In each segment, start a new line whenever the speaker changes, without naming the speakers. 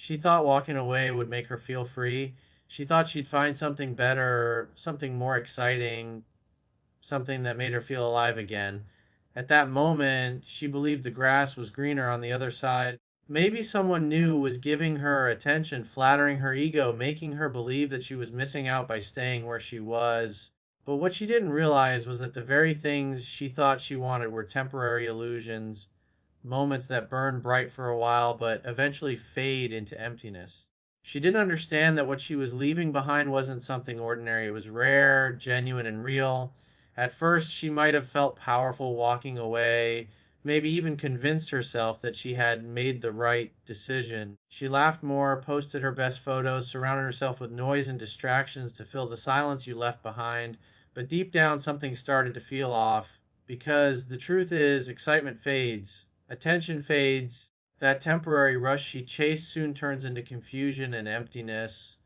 She thought walking away would make her feel free. She thought she'd find something better, something more exciting, something that made her feel alive again. At that moment, she believed the grass was greener on the other side. Maybe someone new was giving her attention, flattering her ego, making her believe that she was missing out by staying where she was. But what she didn't realize was that the very things she thought she wanted were temporary illusions, moments that burn bright for a while but eventually fade into emptiness. She didn't understand that what she was leaving behind wasn't something ordinary. It was rare, genuine, and real. At first, she might have felt powerful walking away, maybe even convinced herself that she had made the right decision. She laughed more, posted her best photos, surrounded herself with noise and distractions to fill the silence you left behind. But deep down, something started to feel off because the truth is, excitement fades, attention fades. That temporary rush she chased soon turns into confusion and emptiness.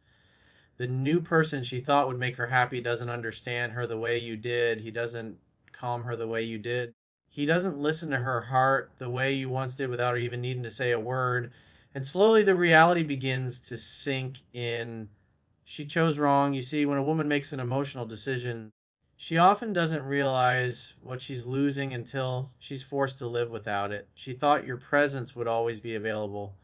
The new person she thought would make her happy doesn't understand her the way you did. He doesn't calm her the way you did. He doesn't listen to her heart the way you once did without her even needing to say a word. And slowly the reality begins to sink in. She chose wrong. You see, when a woman makes an emotional decision, she often doesn't realize what she's losing until she's forced to live without it. She thought your presence would always be available.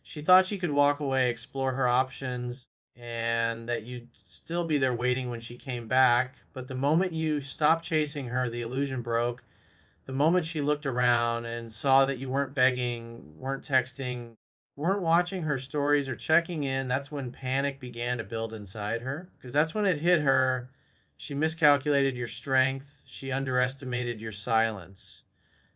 She thought she could walk away, explore her options, and that you'd still be there waiting when she came back. But the moment you stopped chasing her, the illusion broke. The moment she looked around and saw that you weren't begging, weren't texting, weren't watching her stories or checking in, that's when panic began to build inside her. Because that's when it hit her. She miscalculated your strength, she underestimated your silence.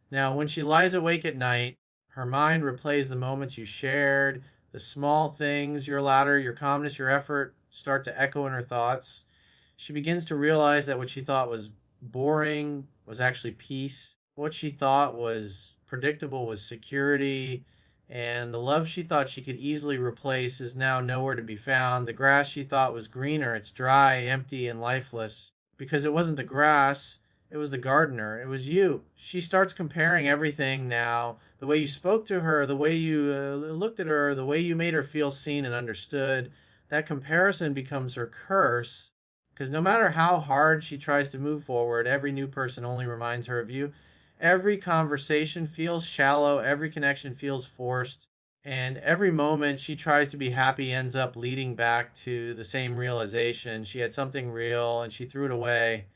Now, when she lies awake at night, her mind replays the moments you shared, the small things, your laughter, your calmness, your effort start to echo in her thoughts. She begins to realize that what she thought was boring was actually peace. What she thought was predictable was security. And the love she thought she could easily replace is now nowhere to be found. The grass she thought was greener, it's dry, empty, and lifeless. Because it wasn't the grass, it was the gardener. It was you. She starts comparing everything now. The way you spoke to her, the way you looked at her, the way you made her feel seen and understood. That comparison becomes her curse because no matter how hard she tries to move forward, every new person only reminds her of you. Every conversation feels shallow, every connection feels forced, and every moment she tries to be happy ends up leading back to the same realization. She had something real and she threw it away.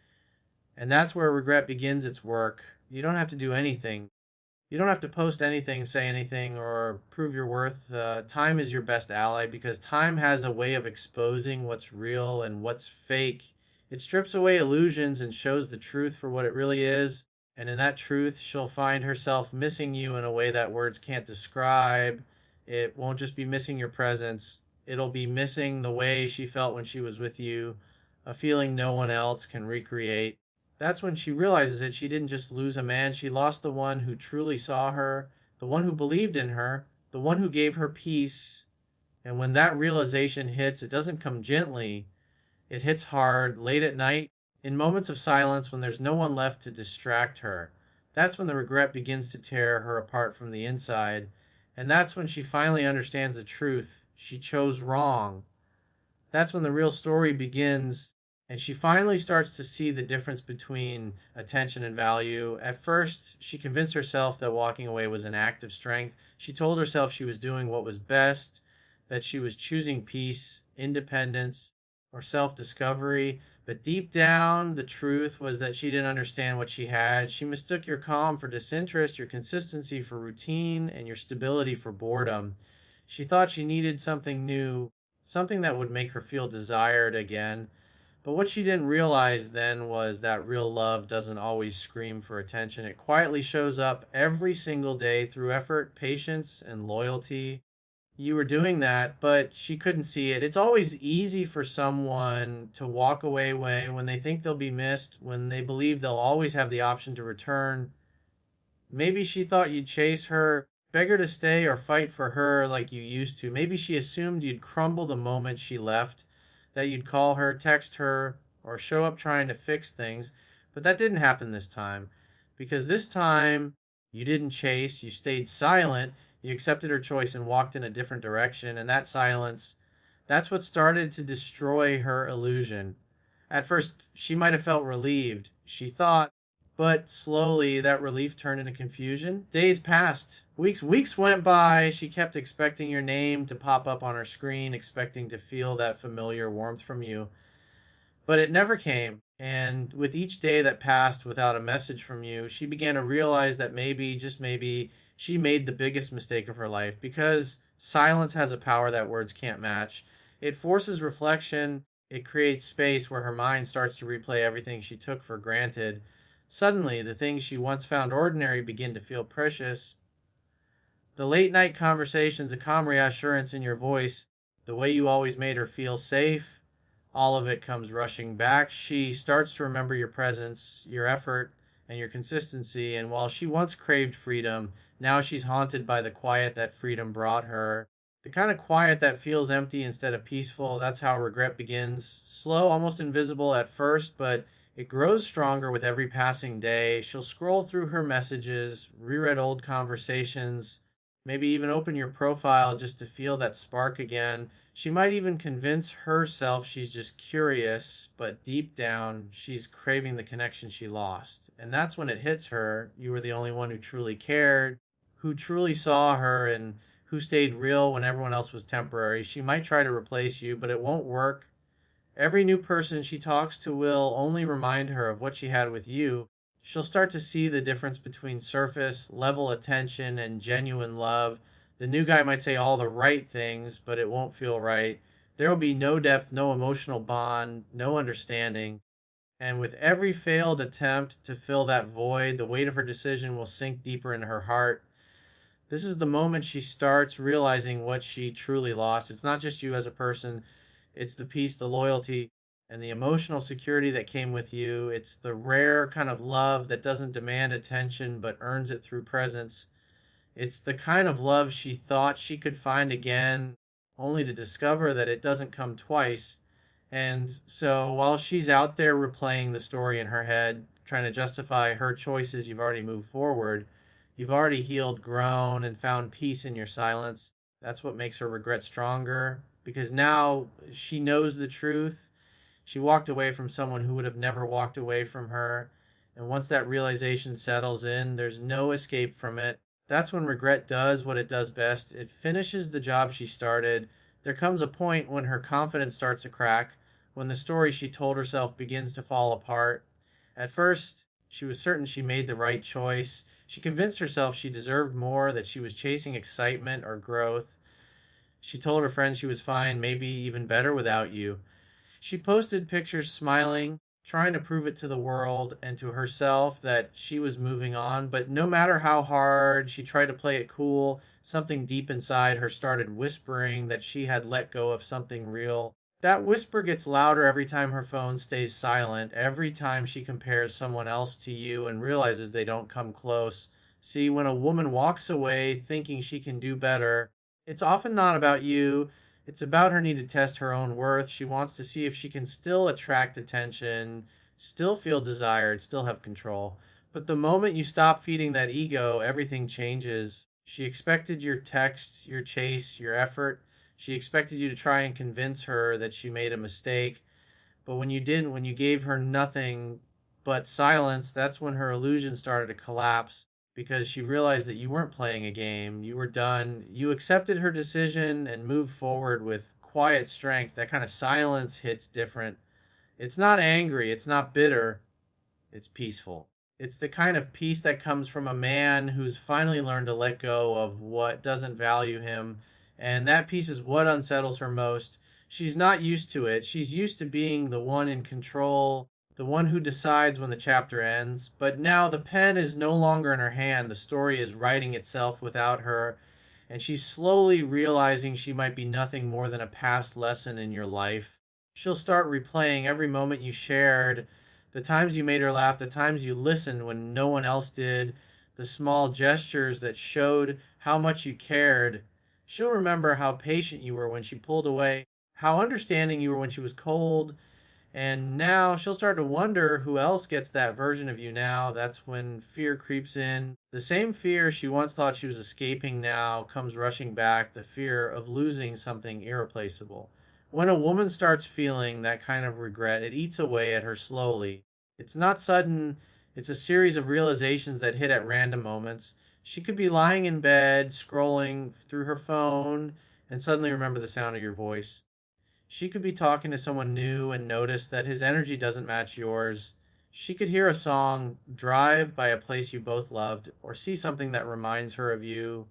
And that's where regret begins its work. You don't have to do anything. You don't have to post anything, say anything, or prove your worth. Time is your best ally because time has a way of exposing what's real and what's fake. It strips away illusions and shows the truth for what it really is. And in that truth, she'll find herself missing you in a way that words can't describe. It won't just be missing your presence, it'll be missing the way she felt when she was with you, a feeling no one else can recreate. That's when she realizes that she didn't just lose a man, she lost the one who truly saw her, the one who believed in her, the one who gave her peace. And when that realization hits, it doesn't come gently, it hits hard, late at night, in moments of silence when there's no one left to distract her. That's when the regret begins to tear her apart from the inside. And that's when she finally understands the truth. She chose wrong. That's when the real story begins, and she finally starts to see the difference between attention and value. At first, she convinced herself that walking away was an act of strength. She told herself she was doing what was best, that she was choosing peace, independence, or self discovery. But deep down, the truth was that she didn't understand what she had. She mistook your calm for disinterest, your consistency for routine, and your stability for boredom. She thought she needed something new, something that would make her feel desired again. But what she didn't realize then was that real love doesn't always scream for attention. It quietly shows up every single day through effort, patience, and loyalty. You were doing that, but she couldn't see it. It's always easy for someone to walk away when they think they'll be missed, when they believe they'll always have the option to return. Maybe she thought you'd chase her, beg her to stay, or fight for her like you used to. Maybe she assumed you'd crumble the moment she left, that you'd call her, text her, or show up trying to fix things. But that didn't happen this time. Because this time, you didn't chase, you stayed silent. You accepted her choice and walked in a different direction. And that silence, that's what started to destroy her illusion. At first, she might have felt relieved, she thought, but slowly that relief turned into confusion. Days passed, weeks went by. She kept expecting your name to pop up on her screen, expecting to feel that familiar warmth from you. But it never came. And with each day that passed without a message from you, she began to realize that maybe, just maybe, she made the biggest mistake of her life, because silence has a power that words can't match. It forces reflection, it creates space where her mind starts to replay everything she took for granted. Suddenly, the things she once found ordinary begin to feel precious. The late night conversations, a calm reassurance in your voice, the way you always made her feel safe, all of it comes rushing back. She starts to remember your presence, your effort, and your consistency. And while she once craved freedom, now she's haunted by the quiet that freedom brought her. The kind of quiet that feels empty instead of peaceful. That's how regret begins. Slow, almost invisible at first, but it grows stronger with every passing day. She'll scroll through her messages, reread old conversations, maybe even open your profile just to feel that spark again. She might even convince herself she's just curious, but deep down, she's craving the connection she lost. And that's when it hits her. You were the only one who truly cared, who truly saw her, and who stayed real when everyone else was temporary. She might try to replace you, but it won't work. Every new person she talks to will only remind her of what she had with you. She'll start to see the difference between surface level attention and genuine love. The new guy might say all the right things, but it won't feel right. There will be no depth, no emotional bond, no understanding. And with every failed attempt to fill that void, the weight of her decision will sink deeper into her heart. This is the moment she starts realizing what she truly lost. It's not just you as a person, it's the peace, the loyalty, and the emotional security that came with you. It's the rare kind of love that doesn't demand attention but earns it through presence. It's the kind of love she thought she could find again, only to discover that it doesn't come twice. And so while she's out there replaying the story in her head, trying to justify her choices, you've already moved forward. You've already healed, grown, and found peace in your silence. That's what makes her regret stronger, because now she knows the truth. She walked away from someone who would have never walked away from her. And once that realization settles in, there's no escape from it. That's when regret does what it does best. It finishes the job she started. There comes a point when her confidence starts to crack, when the story she told herself begins to fall apart. At first, she was certain she made the right choice. She convinced herself she deserved more, that she was chasing excitement or growth. She told her friends she was fine, maybe even better without you. She posted pictures smiling, trying to prove it to the world and to herself that she was moving on. But no matter how hard she tried to play it cool, something deep inside her started whispering that she had let go of something real. That whisper gets louder every time her phone stays silent, every time she compares someone else to you and realizes they don't come close. See, when a woman walks away thinking she can do better, it's often not about you. It's about her need to test her own worth. She wants to see if she can still attract attention, still feel desired, still have control. But the moment you stop feeding that ego, everything changes. She expected your text, your chase, your effort. She expected you to try and convince her that she made a mistake. But when you didn't, when you gave her nothing but silence, that's when her illusion started to collapse, because she realized that you weren't playing a game. You were done. You accepted her decision and moved forward with quiet strength. That kind of silence hits different. It's not angry, it's not bitter, it's peaceful. It's the kind of peace that comes from a man who's finally learned to let go of what doesn't value him. And that peace is what unsettles her most. She's not used to it. She's used to being the one in control, the one who decides when the chapter ends. But now the pen is no longer in her hand. The story is writing itself without her. And she's slowly realizing she might be nothing more than a past lesson in your life. She'll start replaying every moment you shared, the times you made her laugh, the times you listened when no one else did, the small gestures that showed how much you cared. She'll remember how patient you were when she pulled away, how understanding you were when she was cold, And now she'll start to wonder who else gets that version of you now. That's when fear creeps in. The same fear she once thought she was escaping now comes rushing back, the fear of losing something irreplaceable. When a woman starts feeling that kind of regret, it eats away at her slowly. It's not sudden, it's a series of realizations that hit at random moments. She could be lying in bed, scrolling through her phone, and suddenly remember the sound of your voice. She could be talking to someone new and notice that his energy doesn't match yours. She could hear a song, drive by a place you both loved, or see something that reminds her of you,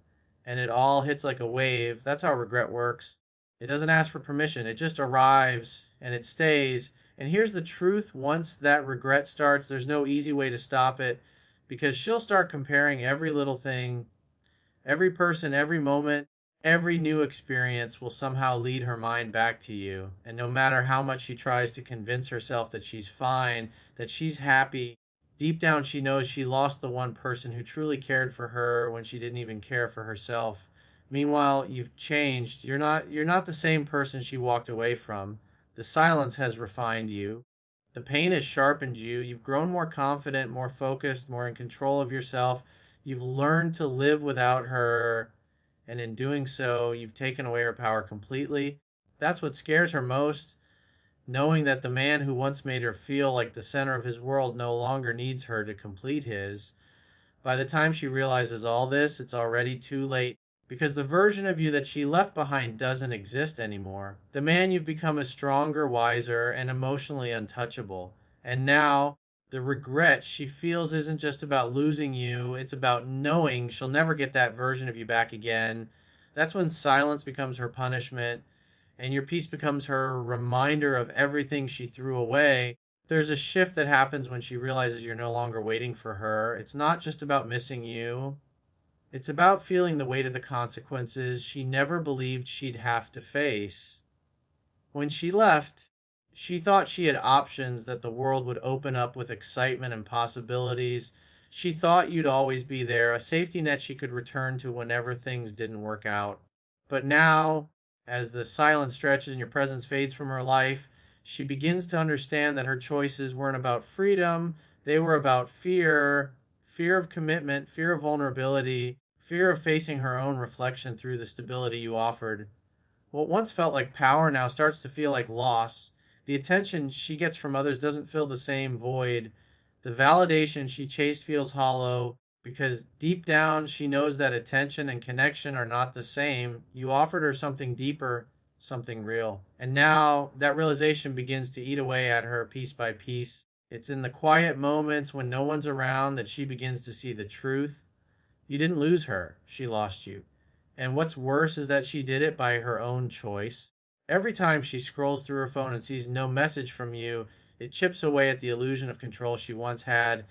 and it all hits like a wave. That's how regret works. It doesn't ask for permission, it just arrives and it stays. And here's the truth: once that regret starts, there's no easy way to stop it because she'll start comparing every little thing. Every person, every moment, every new experience will somehow lead her mind back to you. And no matter how much she tries to convince herself that she's fine, that she's happy, deep down she knows she lost the one person who truly cared for her when she didn't even care for herself. Meanwhile, you've changed. You're not the same person she walked away from. The silence has refined you. The pain has sharpened you. You've grown more confident, more focused, more in control of yourself. You've learned to live without her, and in doing so, you've taken away her power completely. That's what scares her most, knowing that the man who once made her feel like the center of his world no longer needs her to complete his. By the time she realizes all this, it's already too late because the version of you that she left behind doesn't exist anymore. The man you've become is stronger, wiser, and emotionally untouchable. And now, the regret she feels isn't just about losing you, it's about knowing she'll never get that version of you back again. That's when silence becomes her punishment and your peace becomes her reminder of everything she threw away. There's a shift that happens when she realizes you're no longer waiting for her. It's not just about missing you, it's about feeling the weight of the consequences she never believed she'd have to face. When she left, she thought she had options, that the world would open up with excitement and possibilities. She thought you'd always be there, a safety net she could return to whenever things didn't work out. But now, as the silence stretches and your presence fades from her life, she begins to understand that her choices weren't about freedom, they were about fear: fear of commitment, fear of vulnerability, fear of facing her own reflection through the stability you offered. What once felt like power now starts to feel like loss. The attention she gets from others doesn't fill the same void. The validation she chased feels hollow because deep down she knows that attention and connection are not the same. You offered her something deeper, something real. And now that realization begins to eat away at her piece by piece. It's in the quiet moments when no one's around that she begins to see the truth. You didn't lose her, she lost you. And what's worse is that she did it by her own choice. Every time she scrolls through her phone and sees no message from you, it chips away at the illusion of control she once had.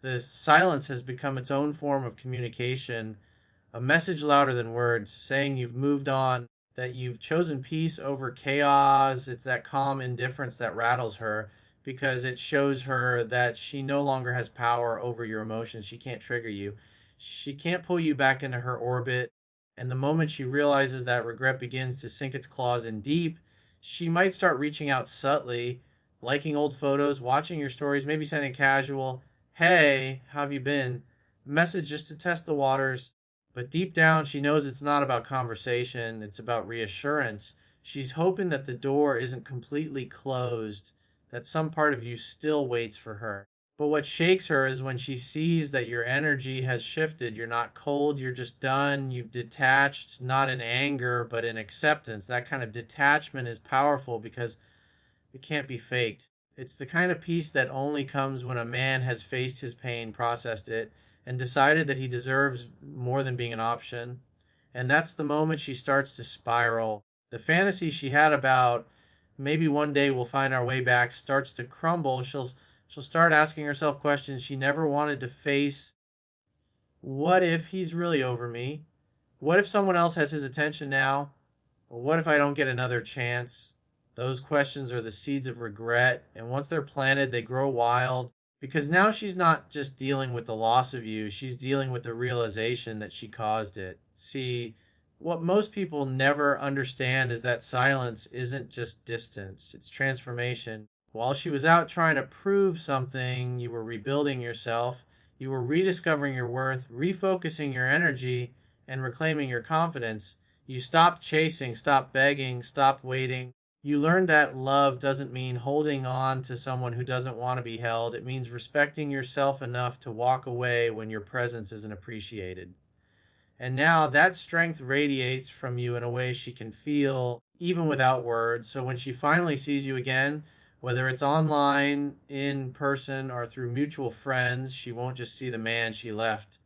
The silence has become its own form of communication, a message louder than words, saying you've moved on, that you've chosen peace over chaos. It's that calm indifference that rattles her because it shows her that she no longer has power over your emotions. She can't trigger you, she can't pull you back into her orbit. And the moment she realizes that, regret begins to sink its claws in deep. She might start reaching out subtly, liking old photos, watching your stories, maybe sending casual, "Hey, how have you been?" message just to test the waters. But deep down, she knows it's not about conversation, it's about reassurance. She's hoping that the door isn't completely closed, that some part of you still waits for her. But what shakes her is when she sees that your energy has shifted. You're not cold, you're just done. You've detached, not in anger, but in acceptance. That kind of detachment is powerful because it can't be faked. It's the kind of peace that only comes when a man has faced his pain, processed it, and decided that he deserves more than being an option. And that's the moment she starts to spiral. The fantasy she had about maybe one day we'll find our way back starts to crumble. She'll start asking herself questions she never wanted to face. What if he's really over me? What if someone else has his attention now? Well, what if I don't get another chance? Those questions are the seeds of regret, and once they're planted, they grow wild. Because now she's not just dealing with the loss of you, she's dealing with the realization that she caused it. See, what most people never understand is that silence isn't just distance, it's transformation. While she was out trying to prove something, you were rebuilding yourself. You were rediscovering your worth, refocusing your energy, and reclaiming your confidence. You stopped chasing, stopped begging, stopped waiting. You learned that love doesn't mean holding on to someone who doesn't want to be held. It means respecting yourself enough to walk away when your presence isn't appreciated. And now that strength radiates from you in a way she can feel, even without words. So when she finally sees you again, whether it's online, in person, or through mutual friends, she won't just see the man she left.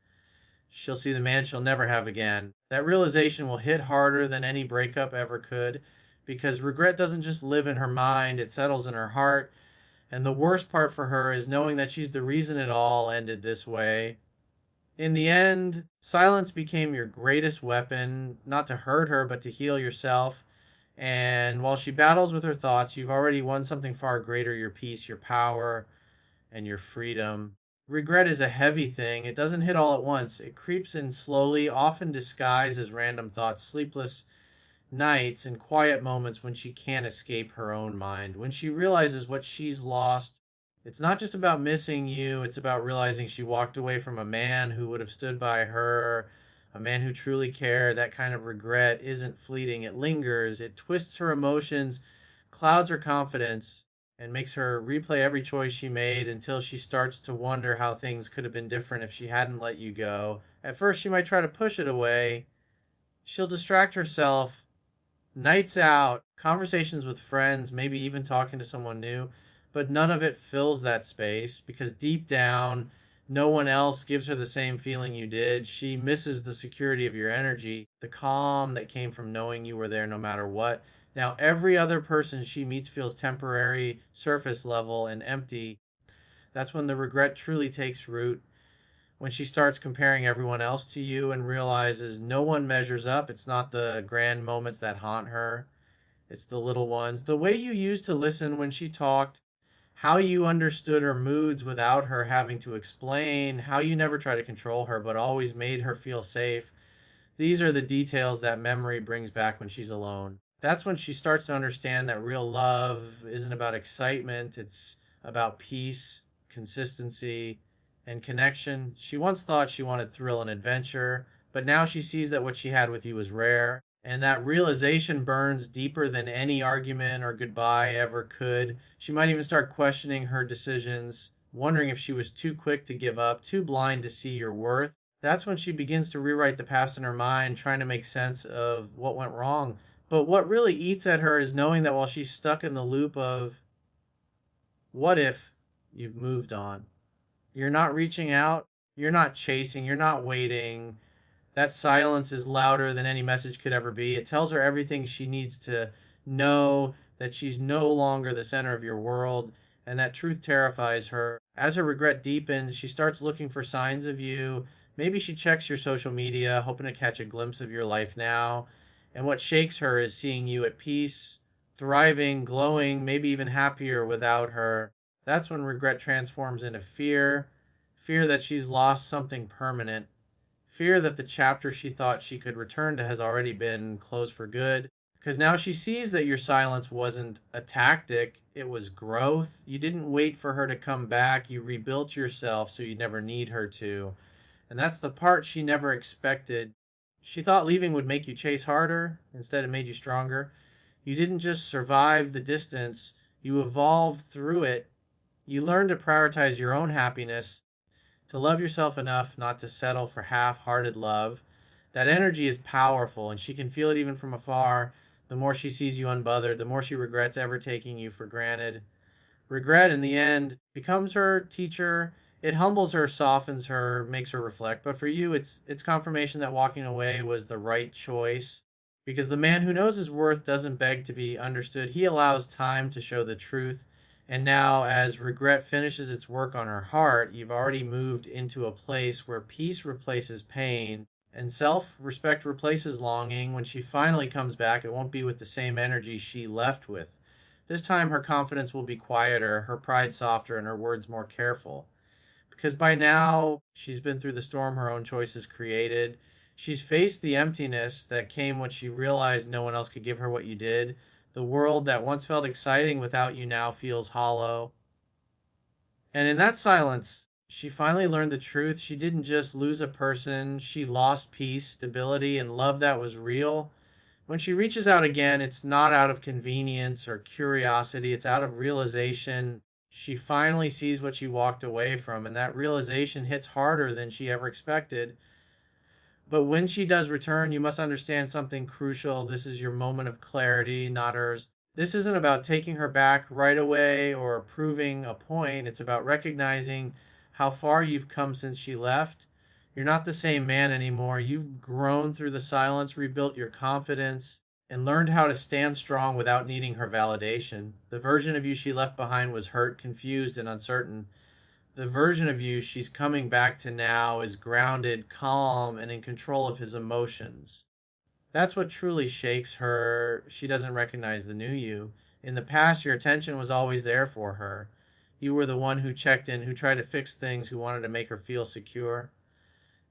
She'll see the man she'll never have again. That realization will hit harder than any breakup ever could, because regret doesn't just live in her mind, it settles in her heart. And the worst part for her is knowing that she's the reason it all ended this way. In the end, silence became your greatest weapon, not to hurt her, but to heal yourself. And while she battles with her thoughts, you've already won something far greater: your peace, your power, and your freedom. Regret is a heavy thing. It doesn't hit all at once, it creeps in slowly, often disguised as random thoughts, sleepless nights, and quiet moments when she can't escape her own mind. When she realizes what she's lost, it's not just about missing you, it's about realizing she walked away from a man who would have stood by her, a man who truly cared. That kind of regret isn't fleeting, it lingers, it twists her emotions, clouds her confidence, and makes her replay every choice she made until she starts to wonder how things could have been different if she hadn't let you go. At first, she might try to push it away. She'll distract herself, nights out, conversations with friends, maybe even talking to someone new, but none of it fills that space because deep down, no one else gives her the same feeling you did. She misses the security of your energy, the calm that came from knowing you were there no matter what. Now, every other person she meets feels temporary, surface level, and empty. That's when the regret truly takes root. When she starts comparing everyone else to you and realizes no one measures up, it's not the grand moments that haunt her, it's the little ones. The way you used to listen when she talked, how you understood her moods without her having to explain, how you never tried to control her but always made her feel safe. These are the details that memory brings back when she's alone. That's when she starts to understand that real love isn't about excitement, it's about peace, consistency, and connection. She once thought she wanted thrill and adventure, but now she sees that what she had with you was rare. And that realization burns deeper than any argument or goodbye ever could. She might even start questioning her decisions, wondering if she was too quick to give up, too blind to see your worth. That's when she begins to rewrite the past in her mind, trying to make sense of what went wrong. But what really eats at her is knowing that while she's stuck in the loop of what if, you've moved on. You're not reaching out, you're not chasing, you're not waiting. That silence is louder than any message could ever be. It tells her everything she needs to know, that she's no longer the center of your world, and that truth terrifies her. As her regret deepens, she starts looking for signs of you. Maybe she checks your social media, hoping to catch a glimpse of your life now. And what shakes her is seeing you at peace, thriving, glowing, maybe even happier without her. That's when regret transforms into fear, fear that she's lost something permanent, fear that the chapter she thought she could return to has already been closed for good. Because now she sees that your silence wasn't a tactic, it was growth. You didn't wait for her to come back, you rebuilt yourself so you'd never need her to. And that's the part she never expected. She thought leaving would make you chase harder, instead, it made you stronger. You didn't just survive the distance, you evolved through it. You learned to prioritize your own happiness, to love yourself enough not to settle for half hearted love. That energy is powerful, and she can feel it even from afar. The more she sees you unbothered, the more she regrets ever taking you for granted. Regret, in the end, becomes her teacher. It humbles her, softens her, makes her reflect. But for you, it's confirmation that walking away was the right choice. Because the man who knows his worth doesn't beg to be understood. He allows time to show the truth. And now, as regret finishes its work on her heart, you've already moved into a place where peace replaces pain and self respect replaces longing. When she finally comes back, it won't be with the same energy she left with. This time, her confidence will be quieter, her pride softer, and her words more careful. Because by now, she's been through the storm her own choices created. She's faced the emptiness that came when she realized no one else could give her what you did. The world that once felt exciting without you now feels hollow. And in that silence, she finally learned the truth. She didn't just lose a person, she lost peace, stability, and love that was real. When she reaches out again, it's not out of convenience or curiosity, it's out of realization. She finally sees what she walked away from, and that realization hits harder than she ever expected. But when she does return, you must understand something crucial. This is your moment of clarity, not hers. This isn't about taking her back right away or proving a point. It's about recognizing how far you've come since she left. You're not the same man anymore. You've grown through the silence, rebuilt your confidence, and learned how to stand strong without needing her validation. The version of you she left behind was hurt, confused, and uncertain. The version of you she's coming back to now is grounded, calm, and in control of his emotions. That's what truly shakes her. She doesn't recognize the new you. In the past, your attention was always there for her. You were the one who checked in, who tried to fix things, who wanted to make her feel secure.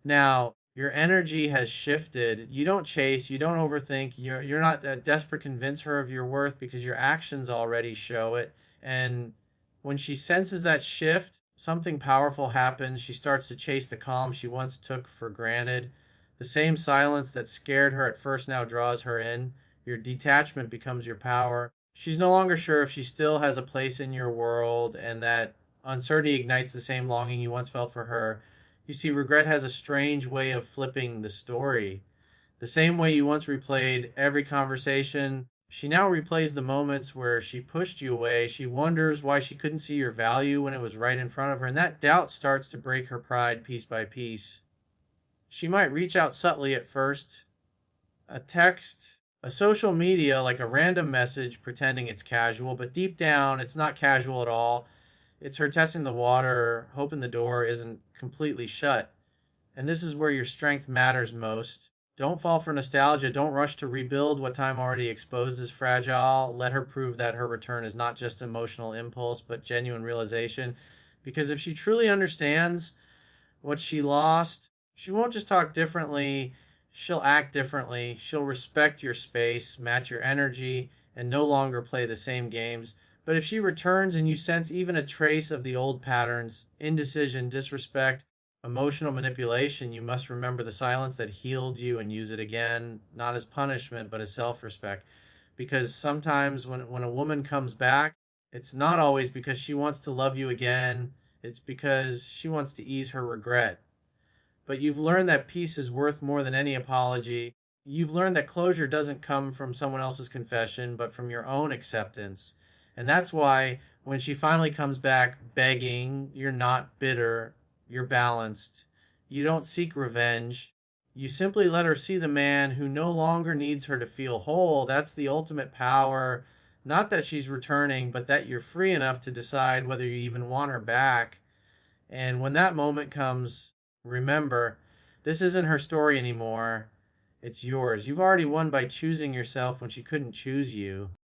Now, your energy has shifted. You don't chase, you don't overthink. You're not desperate to convince her of your worth because your actions already show it. And when she senses that shift, something powerful happens. She starts to chase the calm she once took for granted. The same silence that scared her at first now draws her in. Your detachment becomes your power. She's no longer sure if she still has a place in your world, and that uncertainty ignites the same longing you once felt for her. You see, regret has a strange way of flipping the story. The same way you once replayed every conversation, she now replays the moments where she pushed you away. She wonders why she couldn't see your value when it was right in front of her, and that doubt starts to break her pride piece by piece. She might reach out subtly at first, a text, a social media, like a random message pretending it's casual, but deep down, it's not casual at all. It's her testing the water, hoping the door isn't completely shut. And this is where your strength matters most. Don't fall for nostalgia. Don't rush to rebuild what time already exposed as fragile. Let her prove that her return is not just emotional impulse, but genuine realization. Because if she truly understands what she lost, she won't just talk differently, she'll act differently. She'll respect your space, match your energy, and no longer play the same games. But if she returns and you sense even a trace of the old patterns, indecision, disrespect, emotional manipulation, you must remember the silence that healed you and use it again, not as punishment, but as self respect. Because sometimes when a woman comes back, it's not always because she wants to love you again, it's because she wants to ease her regret. But you've learned that peace is worth more than any apology. You've learned that closure doesn't come from someone else's confession, but from your own acceptance. And that's why when she finally comes back begging, you're not bitter, you're balanced. You don't seek revenge. You simply let her see the man who no longer needs her to feel whole. That's the ultimate power. Not that she's returning, but that you're free enough to decide whether you even want her back. And when that moment comes, remember, this isn't her story anymore. It's yours. You've already won by choosing yourself when she couldn't choose you.